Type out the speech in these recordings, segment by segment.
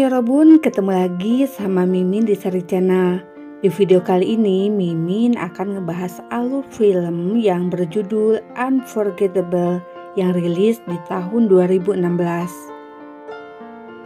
Halo Robun, ketemu lagi sama Mimin di Seri Channel. Di video kali ini, Mimin akan ngebahas alur film yang berjudul Unforgettable yang rilis di tahun 2016.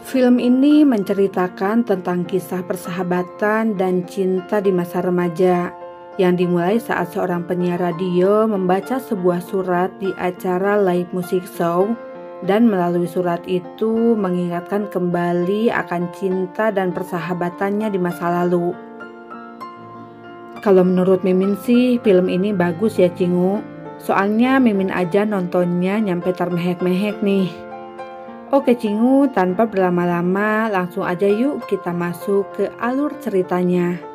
Film ini menceritakan tentang kisah persahabatan dan cinta di masa remaja yang dimulai saat seorang penyiar radio membaca sebuah surat di acara live music show dan melalui surat itu mengingatkan kembali akan cinta dan persahabatannya di masa lalu. Kalau menurut Mimin sih film ini bagus ya Cingu. Soalnya Mimin aja nontonnya nyampe termehek-mehek nih. Oke Cingu, tanpa berlama-lama langsung aja yuk kita masuk ke alur ceritanya.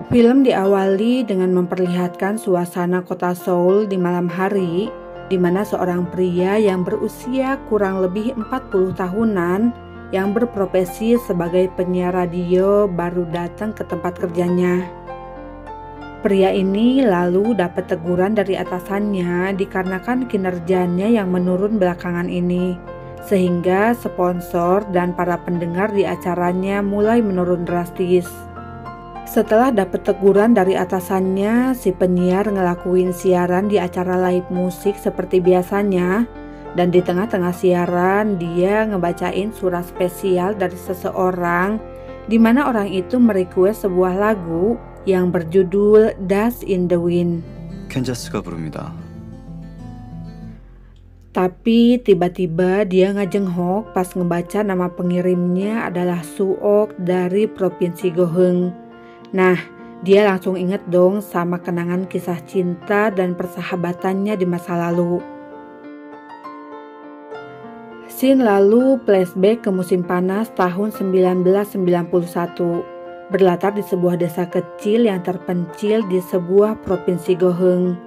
Film diawali dengan memperlihatkan suasana kota Seoul di malam hari, di mana seorang pria yang berusia kurang lebih 40 tahunan yang berprofesi sebagai penyiar radio baru datang ke tempat kerjanya. Pria ini lalu dapat teguran dari atasannya dikarenakan kinerjanya yang menurun belakangan ini, sehingga sponsor dan para pendengar di acaranya mulai menurun drastis. Setelah dapat teguran dari atasannya, si penyiar ngelakuin siaran di acara live musik seperti biasanya. Dan di tengah-tengah siaran, dia ngebacain surat spesial dari seseorang di mana orang itu merequest sebuah lagu yang berjudul Dust in the Wind. 켄자스가 부릅니다. Tapi tiba-tiba dia ngajenghok pas ngebaca nama pengirimnya adalah Suok dari Provinsi Goheung. Nah, dia langsung inget dong sama kenangan kisah cinta dan persahabatannya di masa lalu. Scene lalu flashback ke musim panas tahun 1991, berlatar di sebuah desa kecil yang terpencil di sebuah provinsi Goheung.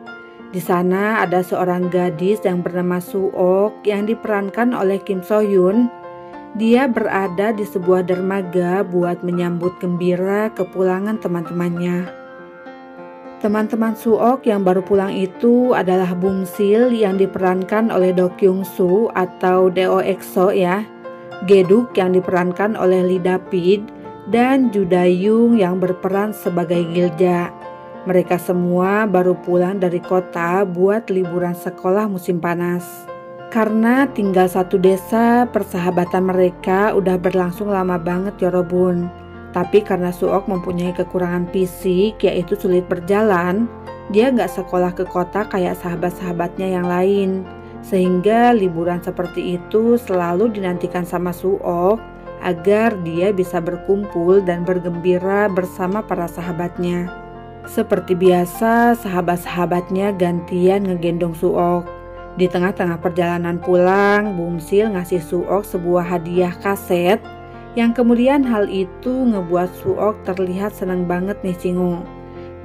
Di sana ada seorang gadis yang bernama Suok yang diperankan oleh Kim So Hyun. Dia berada di sebuah dermaga buat menyambut gembira kepulangan teman-temannya. Teman-teman Suok yang baru pulang itu adalah Bumsil yang diperankan oleh Do Kyung Soo atau Do EXO ya, Geduk yang diperankan oleh Lee Dapid, dan Ju Dayung yang berperan sebagai Gilja. Mereka semua baru pulang dari kota buat liburan sekolah musim panas. Karena tinggal satu desa, persahabatan mereka udah berlangsung lama banget ya Robun. Tapi karena Suok mempunyai kekurangan fisik yaitu sulit berjalan, dia nggak sekolah ke kota kayak sahabat-sahabatnya yang lain. Sehingga liburan seperti itu selalu dinantikan sama Suok agar dia bisa berkumpul dan bergembira bersama para sahabatnya. Seperti biasa, sahabat-sahabatnya gantian ngegendong Suok. Di tengah-tengah perjalanan pulang, Bumsil ngasih Suok sebuah hadiah kaset yang kemudian hal itu ngebuat Suok terlihat senang banget nih Cingu.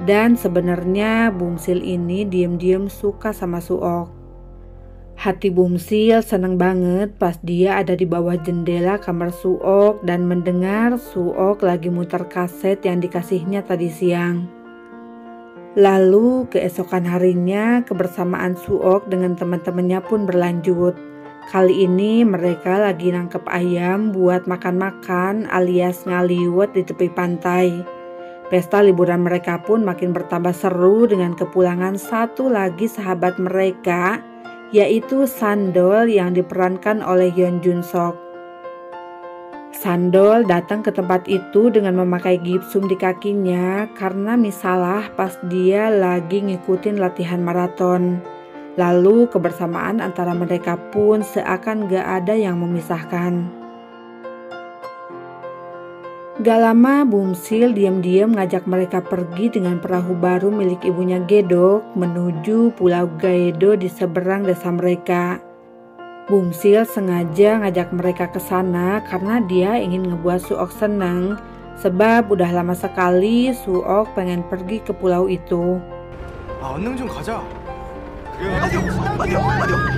Dan sebenarnya Bumsil ini diem-diem suka sama Suok. Hati Bumsil senang banget pas dia ada di bawah jendela kamar Suok dan mendengar Suok lagi muter kaset yang dikasihnya tadi siang. Lalu keesokan harinya kebersamaan Suok dengan teman-temannya pun berlanjut. Kali ini mereka lagi nangkep ayam buat makan-makan alias ngaliwet di tepi pantai. Pesta liburan mereka pun makin bertambah seru dengan kepulangan satu lagi sahabat mereka, yaitu Sandol yang diperankan oleh Yeon Jun Sok. Sandol datang ke tempat itu dengan memakai gipsum di kakinya karena misalah pas dia lagi ngikutin latihan maraton. Lalu kebersamaan antara mereka pun seakan gak ada yang memisahkan. Gak lama Bumsil diam-diam ngajak mereka pergi dengan perahu baru milik ibunya Gedok menuju Pulau Gaedo di seberang desa mereka. Bumsil sengaja ngajak mereka ke sana karena dia ingin ngebuat Suok senang, sebab udah lama sekali Suok pengen pergi ke pulau itu. 얼른 좀 가자. 그래, 맞아.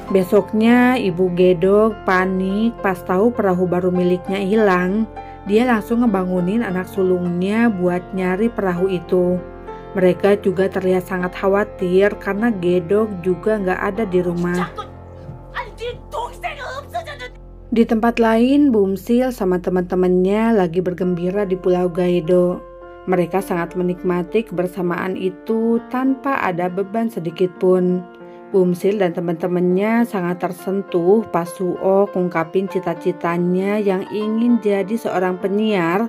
Besoknya Ibu Gedog panik pas tahu perahu baru miliknya hilang. Dia langsung ngebangunin anak sulungnya buat nyari perahu itu. Mereka juga terlihat sangat khawatir karena Gedog juga nggak ada di rumah. Di tempat lain, Bumsil sama teman-temannya lagi bergembira di Pulau Gaedo. Mereka sangat menikmati kebersamaan itu tanpa ada beban sedikit pun. Bumsil dan teman-temannya sangat tersentuh pas Suok ngungkapin cita-citanya yang ingin jadi seorang penyiar.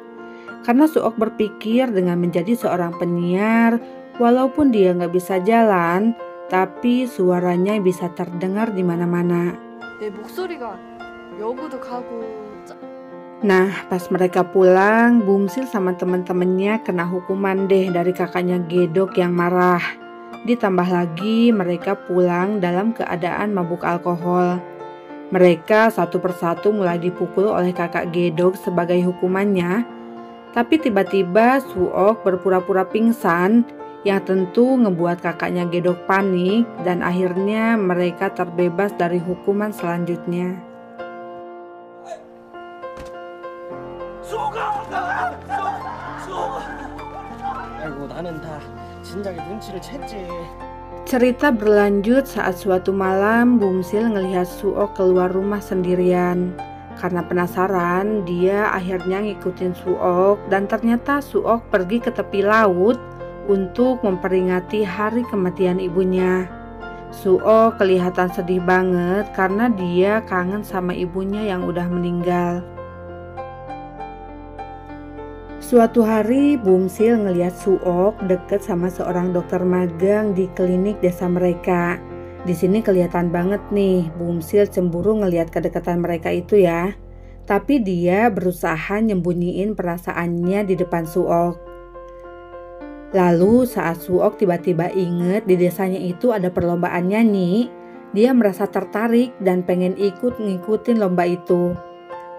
Karena Suok berpikir dengan menjadi seorang penyiar, walaupun dia nggak bisa jalan, tapi suaranya bisa terdengar di mana-mana. Nah, pas mereka pulang, Bumsil sama teman-temannya kena hukuman deh dari kakaknya Gedog yang marah. Ditambah lagi mereka pulang dalam keadaan mabuk alkohol. Mereka satu persatu mulai dipukul oleh kakak Gedog sebagai hukumannya. Tapi tiba-tiba Suok berpura-pura pingsan yang tentu ngebuat kakaknya Gedog panik dan akhirnya mereka terbebas dari hukuman selanjutnya. Cerita berlanjut saat suatu malam Bumsil ngelihat Suok keluar rumah sendirian. Karena penasaran, dia akhirnya ngikutin Suok dan ternyata Suok pergi ke tepi laut untuk memperingati hari kematian ibunya. Suok kelihatan sedih banget karena dia kangen sama ibunya yang udah meninggal. Suatu hari Bumsil ngelihat Suok deket sama seorang dokter magang di klinik desa mereka. Di sini kelihatan banget nih Bumsil cemburu ngelihat kedekatan mereka itu ya. Tapi dia berusaha nyembunyiin perasaannya di depan Suok. Lalu saat Suok tiba-tiba inget di desanya itu ada perlombaan nyanyi, dia merasa tertarik dan pengen ngikutin lomba itu.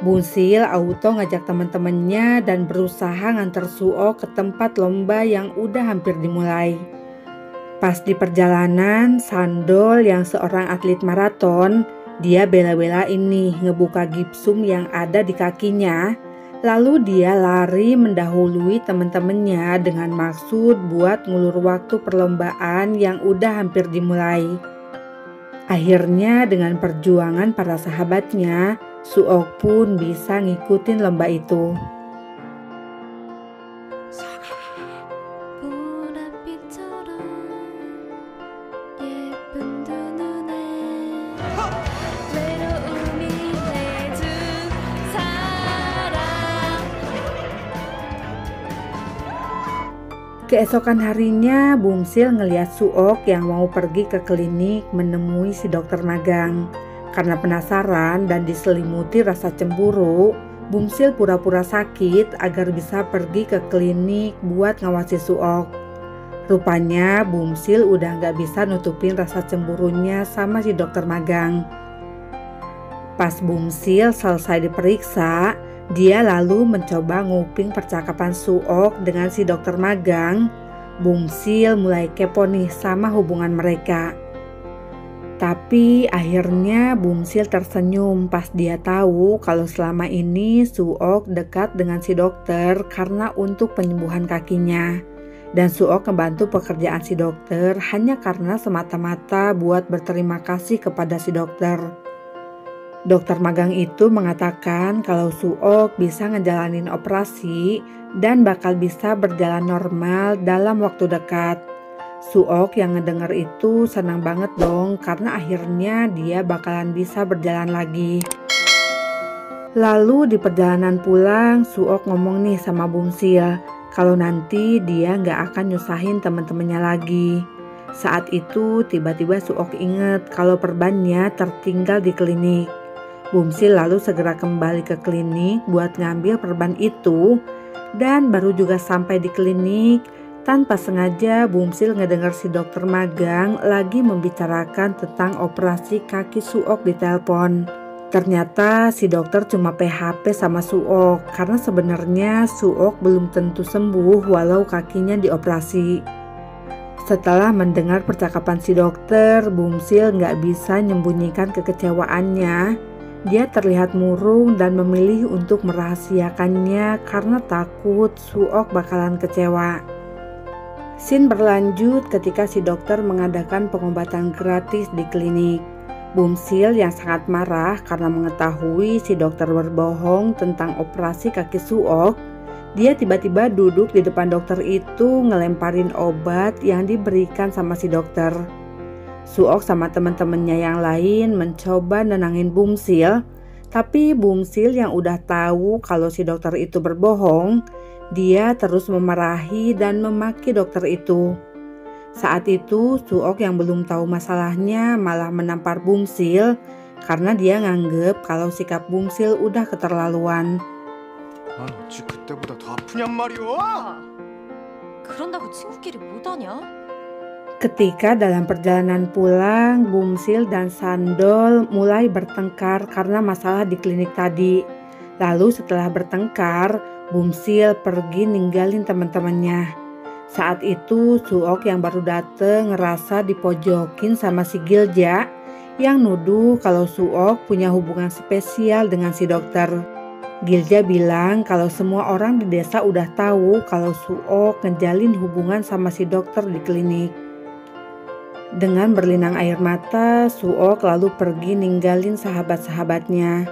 Bumsil auto ngajak teman-temannya dan berusaha nganter Suok ke tempat lomba yang udah hampir dimulai. Pas di perjalanan, Sandol yang seorang atlet maraton, dia bela-belain nih ngebuka gipsum yang ada di kakinya. Lalu dia lari mendahului teman-temannya dengan maksud buat ngulur waktu perlombaan yang udah hampir dimulai. Akhirnya dengan perjuangan para sahabatnya, Suok pun bisa ngikutin lomba itu. Keesokan harinya, Bumsil ngeliat Suok yang mau pergi ke klinik menemui si dokter magang. Karena penasaran dan diselimuti rasa cemburu, Bumsil pura-pura sakit agar bisa pergi ke klinik buat ngawasi Suok. Rupanya Bumsil udah gak bisa nutupin rasa cemburunya sama si dokter magang. Pas Bumsil selesai diperiksa, dia lalu mencoba nguping percakapan Suok dengan si dokter magang. Bumsil mulai kepo nih sama hubungan mereka. Tapi akhirnya Bumsil tersenyum pas dia tahu kalau selama ini Suok dekat dengan si dokter karena untuk penyembuhan kakinya. Dan Suok ngebantu pekerjaan si dokter hanya karena semata-mata buat berterima kasih kepada si dokter. Dokter magang itu mengatakan kalau Suok bisa ngejalanin operasi dan bakal bisa berjalan normal dalam waktu dekat. Suok yang ngedenger itu senang banget dong karena akhirnya dia bakalan bisa berjalan lagi. Lalu di perjalanan pulang, Suok ngomong nih sama Bumsil kalau nanti dia gak akan nyusahin teman-temannya lagi. Saat itu tiba-tiba Suok inget kalau perbannya tertinggal di klinik. Bumsil lalu segera kembali ke klinik buat ngambil perban itu dan baru juga sampai di klinik, tanpa sengaja Bumsil ngedengar si dokter magang lagi membicarakan tentang operasi kaki Suok di telepon. Ternyata si dokter cuma PHP sama Suok karena sebenarnya Suok belum tentu sembuh walau kakinya dioperasi. Setelah mendengar percakapan si dokter, Bumsil nggak bisa menyembunyikan kekecewaannya. Dia terlihat murung dan memilih untuk merahasiakannya karena takut Suok bakalan kecewa. Scene berlanjut ketika si dokter mengadakan pengobatan gratis di klinik. Bumsil yang sangat marah karena mengetahui si dokter berbohong tentang operasi kaki Suok. Dia tiba-tiba duduk di depan dokter itu ngelemparin obat yang diberikan sama si dokter. Suok sama teman-temannya yang lain mencoba nenangin Bumsil, tapi Bumsil yang udah tahu kalau si dokter itu berbohong, dia terus memarahi dan memaki dokter itu. Saat itu Suok yang belum tahu masalahnya malah menampar Bumsil karena dia nganggep kalau sikap Bumsil udah keterlaluan. 난 어찌 그때보다 더 아프냔 말이오. 그런다고 친구끼리 못하냐? Ketika dalam perjalanan pulang, Bumsil dan Sandol mulai bertengkar karena masalah di klinik tadi. Lalu setelah bertengkar, Bumsil pergi ninggalin teman-temannya. Saat itu Suok yang baru dateng ngerasa dipojokin sama si Gilja yang nuduh kalau Suok punya hubungan spesial dengan si dokter. Gilja bilang kalau semua orang di desa udah tahu kalau Suok ngejalin hubungan sama si dokter di klinik. Dengan berlinang air mata, Suok lalu pergi ninggalin sahabat-sahabatnya.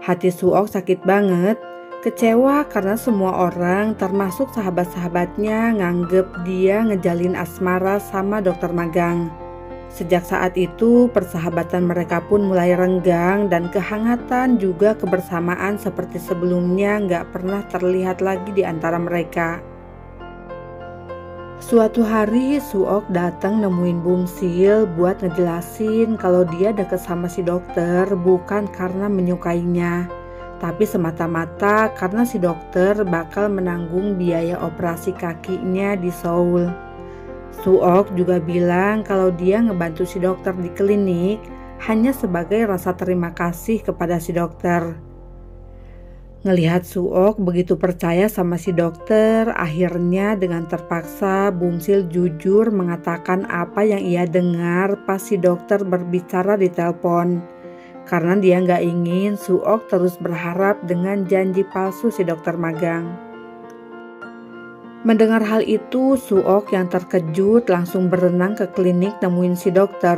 Hati Suok sakit banget, kecewa karena semua orang termasuk sahabat-sahabatnya nganggep dia ngejalin asmara sama dokter magang. Sejak saat itu, persahabatan mereka pun mulai renggang dan kehangatan juga kebersamaan seperti sebelumnya nggak pernah terlihat lagi di antara mereka. Suatu hari, Suok datang nemuin Bumsil buat ngejelasin kalau dia deket sama si dokter bukan karena menyukainya, tapi semata-mata karena si dokter bakal menanggung biaya operasi kakinya di Seoul. Suok juga bilang kalau dia ngebantu si dokter di klinik hanya sebagai rasa terima kasih kepada si dokter. Ngelihat Suok begitu percaya sama si dokter, akhirnya dengan terpaksa Bumsil jujur mengatakan apa yang ia dengar pas si dokter berbicara di telepon. Karena dia nggak ingin Suok terus berharap dengan janji palsu si dokter magang. Mendengar hal itu, Suok yang terkejut langsung berenang ke klinik nemuin si dokter.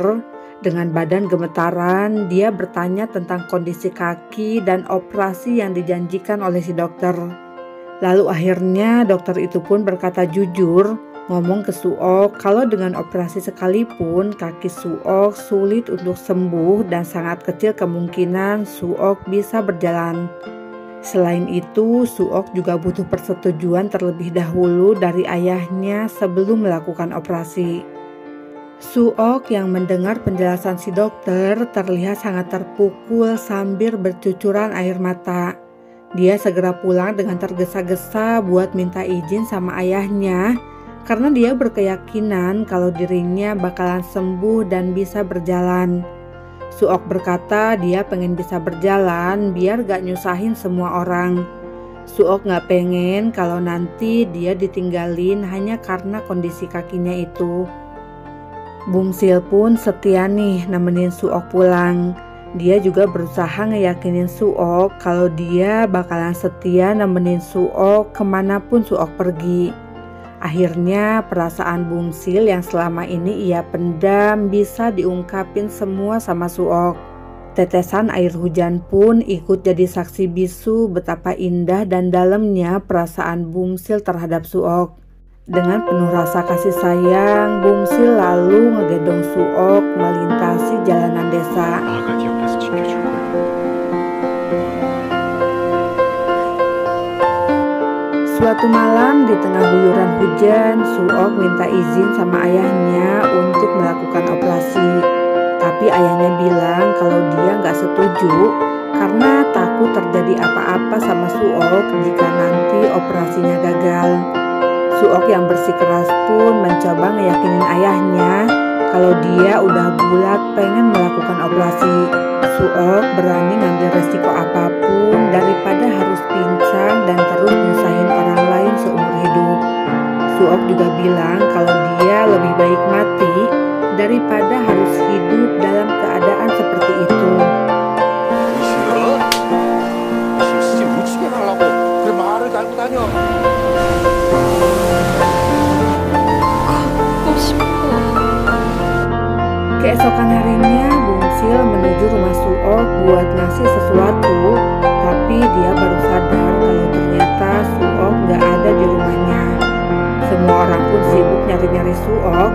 Dengan badan gemetaran, dia bertanya tentang kondisi kaki dan operasi yang dijanjikan oleh si dokter. Lalu akhirnya dokter itu pun berkata jujur, ngomong ke Suok kalau dengan operasi sekalipun kaki Suok sulit untuk sembuh dan sangat kecil kemungkinan Suok bisa berjalan. Selain itu, Suok juga butuh persetujuan terlebih dahulu dari ayahnya sebelum melakukan operasi. Suok yang mendengar penjelasan si dokter terlihat sangat terpukul sambil bercucuran air mata. Dia segera pulang dengan tergesa-gesa buat minta izin sama ayahnya karena dia berkeyakinan kalau dirinya bakalan sembuh dan bisa berjalan. Suok berkata dia pengen bisa berjalan biar gak nyusahin semua orang. Suok gak pengen kalau nanti dia ditinggalin hanya karena kondisi kakinya itu. Bumsil pun setia nih nemenin Suok pulang. Dia juga berusaha ngeyakinin Suok kalau dia bakalan setia nemenin Suok kemanapun Suok pergi. Akhirnya perasaan Bumsil yang selama ini ia pendam bisa diungkapin semua sama Suok. Tetesan air hujan pun ikut jadi saksi bisu betapa indah dan dalamnya perasaan Bumsil terhadap Suok. Dengan penuh rasa kasih sayang, Bumsil lalu ngegendong Suok melintasi jalanan desa. Suatu malam di tengah guyuran hujan, Suok minta izin sama ayahnya untuk melakukan operasi. Tapi ayahnya bilang kalau dia nggak setuju karena takut terjadi apa-apa sama Suok jika nanti operasinya gagal. Suok yang bersikeras pun mencoba ngeyakinin ayahnya kalau dia udah bulat pengen melakukan operasi. Suok berani ngambil resiko apapun daripada harus pincang dan terus nyusahin orang lain seumur hidup. Suok juga bilang kalau dia lebih baik mati daripada harus hidup dalam keadaan seperti itu. Keesokan harinya, Bumsil menuju rumah Suok buat ngasih sesuatu, tapi dia baru sadar kalau ternyata Suok nggak ada di rumahnya. Semua orang pun sibuk nyari-nyari Suok.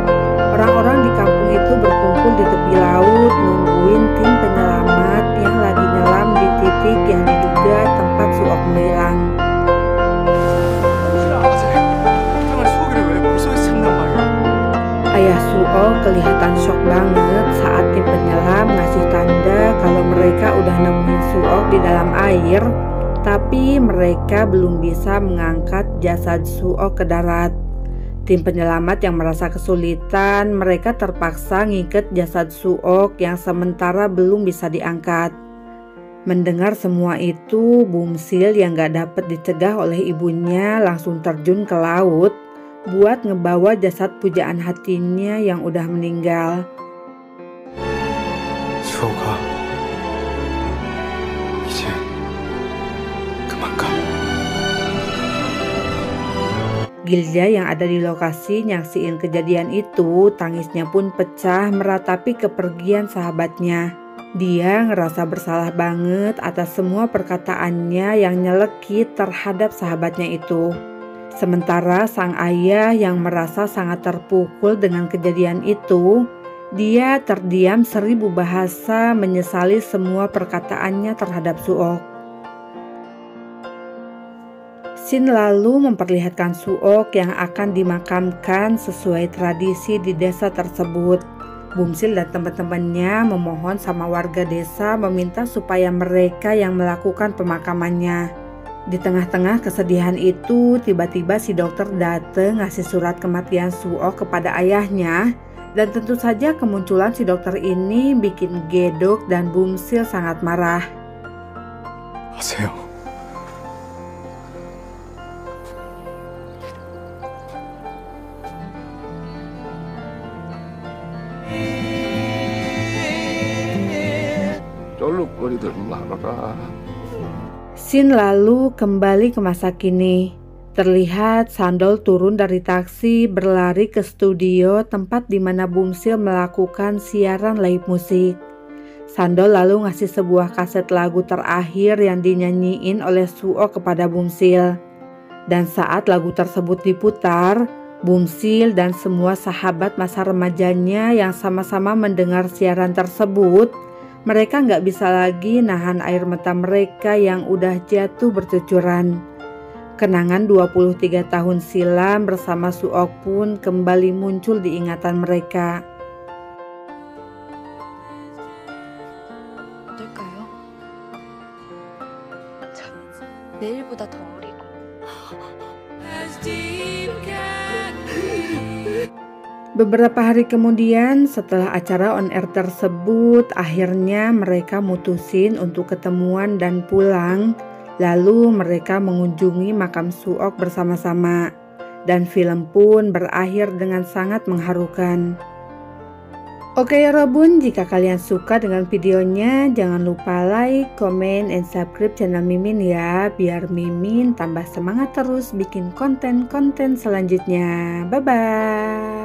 Orang-orang di kampung itu berkumpul di tepi laut nungguin tim penyelamat yang lagi nyelam di titik yang diduga tempat Suok menghilang. Ayah Suok kelihatan shock banget saat tim penyelam ngasih tanda kalau mereka udah nemuin Suok di dalam air, tapi mereka belum bisa mengangkat jasad Suok ke darat. Tim penyelamat yang merasa kesulitan, mereka terpaksa ngiket jasad Suok yang sementara belum bisa diangkat. Mendengar semua itu, Bumsil yang gak dapat dicegah oleh ibunya langsung terjun ke laut buat ngebawa jasad pujaan hatinya yang udah meninggal. 수호가 이제 그만 가. Gilja yang ada di lokasi nyaksiin kejadian itu, tangisnya pun pecah meratapi kepergian sahabatnya. Dia ngerasa bersalah banget atas semua perkataannya yang nyelekit terhadap sahabatnya itu. Sementara sang ayah yang merasa sangat terpukul dengan kejadian itu, dia terdiam 1000 bahasa menyesali semua perkataannya terhadap Suok. Scene lalu memperlihatkan Suok yang akan dimakamkan sesuai tradisi di desa tersebut. Bumsil dan teman-temannya memohon sama warga desa meminta supaya mereka yang melakukan pemakamannya. Di tengah-tengah kesedihan itu, tiba-tiba si dokter dateng ngasih surat kematian Suok kepada ayahnya. Dan tentu saja kemunculan si dokter ini bikin Gedok dan Bumsil sangat marah. 하세요. 쩔룩거리들 말아라. Scene lalu kembali ke masa kini. Terlihat Sandol turun dari taksi berlari ke studio tempat di mana Bumsil melakukan siaran live musik. Sandol lalu ngasih sebuah kaset lagu terakhir yang dinyanyiin oleh Suok kepada Bumsil. Dan saat lagu tersebut diputar, Bumsil dan semua sahabat masa remajanya yang sama-sama mendengar siaran tersebut, mereka nggak bisa lagi nahan air mata mereka yang udah jatuh bercucuran. Kenangan 23 tahun silam bersama Suok pun kembali muncul di ingatan mereka. 어떨까요? 내일보다 더 어리고 Beberapa hari kemudian setelah acara on air tersebut, akhirnya mereka mutusin untuk ketemuan dan pulang. Lalu mereka mengunjungi makam Suok bersama-sama. Dan film pun berakhir dengan sangat mengharukan. Oke ya Robun, jika kalian suka dengan videonya, jangan lupa like, comment, and subscribe channel Mimin ya. Biar Mimin tambah semangat terus bikin konten-konten selanjutnya. Bye-bye.